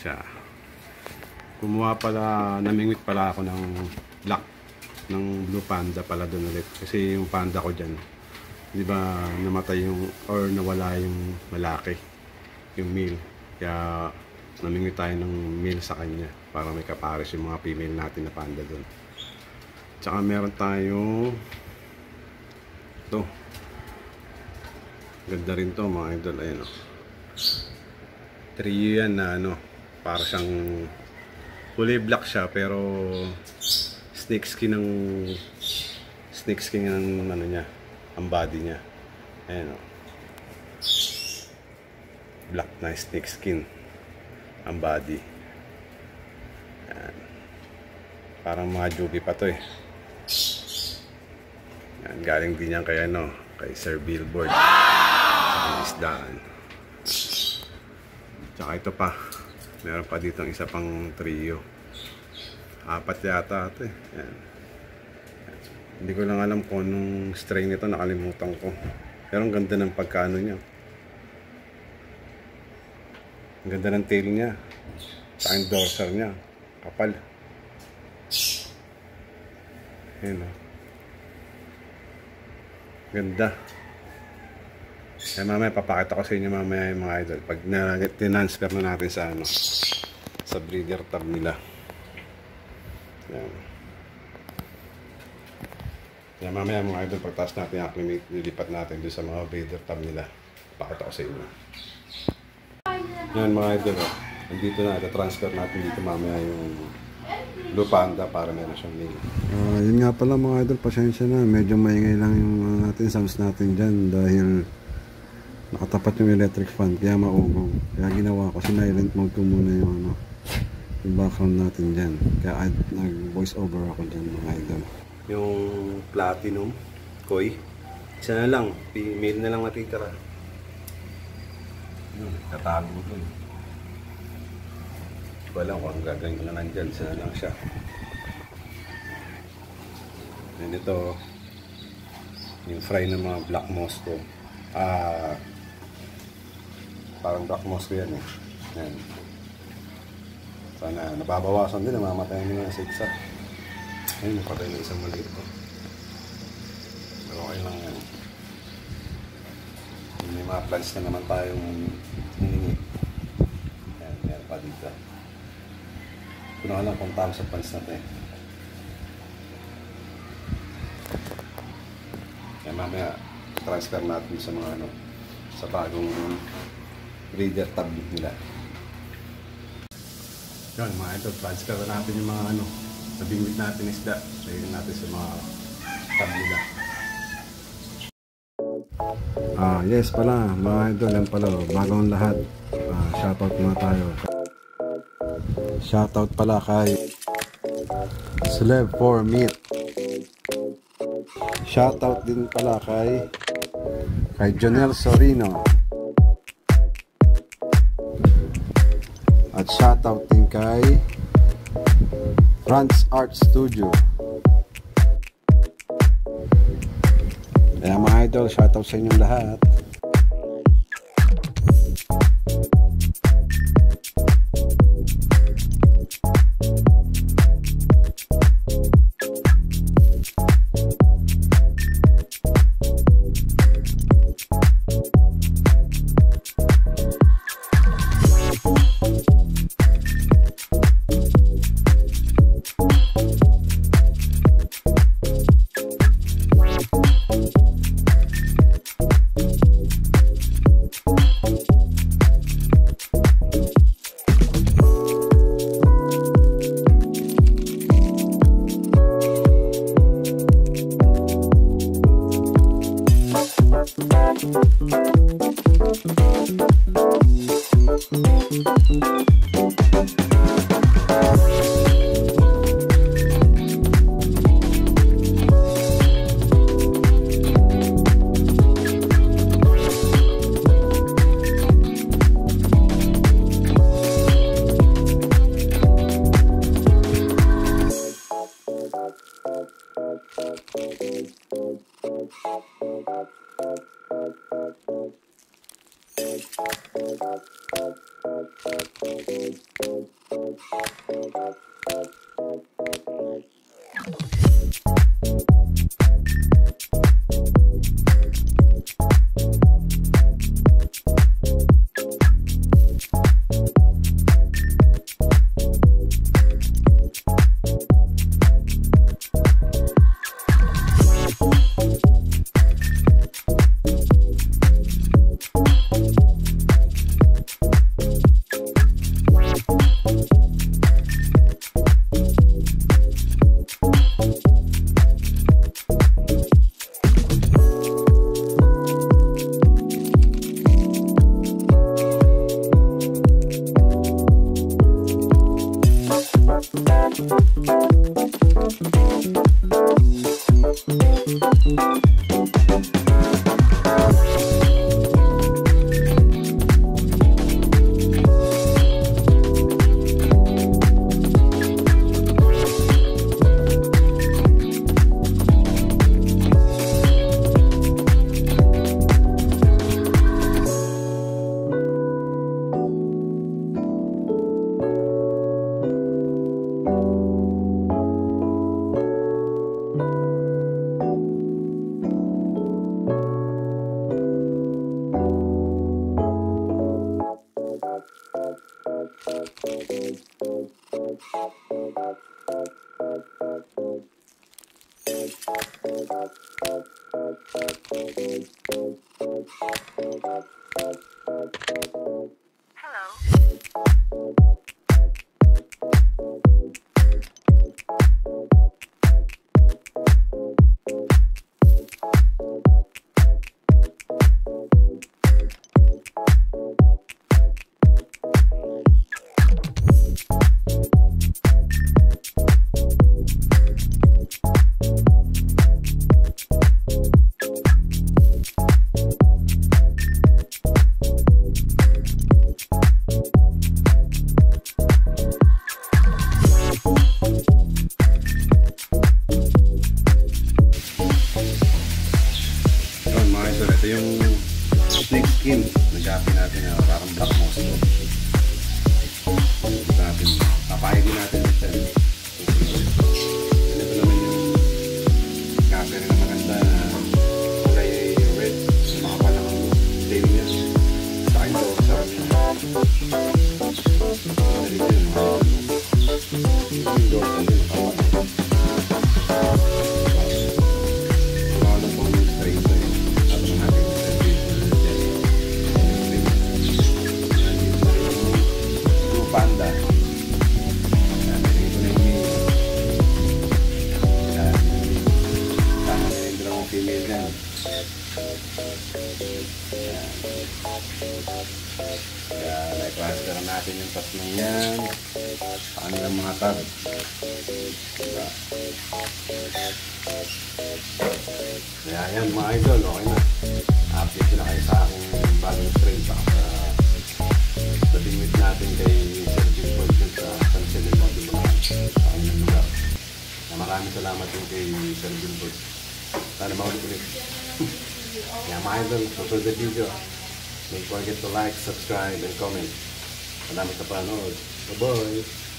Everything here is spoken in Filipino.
siya. Kumuha pala, namingwit pala ako ng black, ng blue panda pala doon ulit. Kasi yung panda ko dyan, di ba namatay yung, or nawala yung malaki, yung male. Kaya namingwit tayo ng male sa kanya para may kapares yung mga female natin na panda doon. Tsaka meron tayong ito. Ganda rin to mga idol. Ayan o. Trio yan na ano, para siyang kulay black siya pero snakeskin ng ano niya, ang body niya. Ayan o. Black na snakeskin ang body. Ayan. Parang mga jugi pa to eh. Ayan, galing din yan kay ano, kay Sir Billboard. Sa isdaan. Tsaka ito pa. Meron pa dito isa pang trio. 4 yata ito eh. Ayan. Hindi ko lang alam kung anong strain nito, nakalimutan ko. Pero ang ganda ng pagkaano niya. Ang ganda ng tail niya. Saka yung dorsal niya. Kapal. Ayan o. Ganda. Kaya mamaya papakita ko sa inyo mamaya yung mga idol. Pag tinransfer na natin sa ano, sa breeder tab nila. Ayan. Kaya mamaya mga idol, pagtaas natin yung acclimate, nilipat natin doon sa mga breeder tab nila. Papakita ko sa inyo. Yan mga idol, nandito na, transfer natin dito mamaya yung blue panda para meron siyang name. Yun nga pala mga idol, pasensya na, medyo maingay lang yung natin sounds natin dyan dahil nakatapat yung electric fan kaya maugong. Kaya ginawa ko, sinilent mode ko muna yung ano, yung background natin dyan. Kaya nag voice over ako dyan mga idol. Yung platinum koi, isa na lang, female na lang natitira. Tatago dun. Hindi ko alam kung ang gagawin ko na nandyan. Sana lang siya. And ito, yung fry ng mga black moss ko. Parang black moss ko yan eh. Yan. Sana nababawasan din. Namamatay nila sa isa. Ayun, napatay na isang maliit ko. Pero okay lang yan. May mga plants na naman tayong hiningi. Ayan, meron pa dito. Kung na lang kung tama sa plants natin. Kaya mamaya transfer natin sa mga ano, sa bagong breeder tab nila. Yan mga ito, transfer natin yung mga ano, nabingwit natin isda. Sayin natin sa mga tab nila. Yes pala mga idol, yan pala bagong lahat. Shoutout muna tayo. Shoutout pala kay Celeb for Meat. Shoutout din pala kay Jonel Sorino. At shoutout din kay France Art Studio. Kaya mga idol, shoutout sa inyong lahat. Nag-copy natin na parang black moss to. Natin, papahigin natin ito. Ito naman yung copy rin na maganda na kulay red. Mga palang tail niya. Sa akin to, sa akin. Yung door sa din. Panda. Ito na yung tama na yung dalawang female dyan. Kaya na-cluster natin yung tatlong yan sa kanilang mga tab. Diba? Kaya yan mga idol, okay na. Update na kayo sa aking bagong trail pa sa limit natin kay Sir Gilbert sa San Celebon sa kanyang lugar. Maraming salamat din kay Sir Gilbert. Sana maulit-ulit. Kaya mga idol, susunod na video. Don't forget to like, subscribe, and comment. Salamat sa panood. Bye-bye.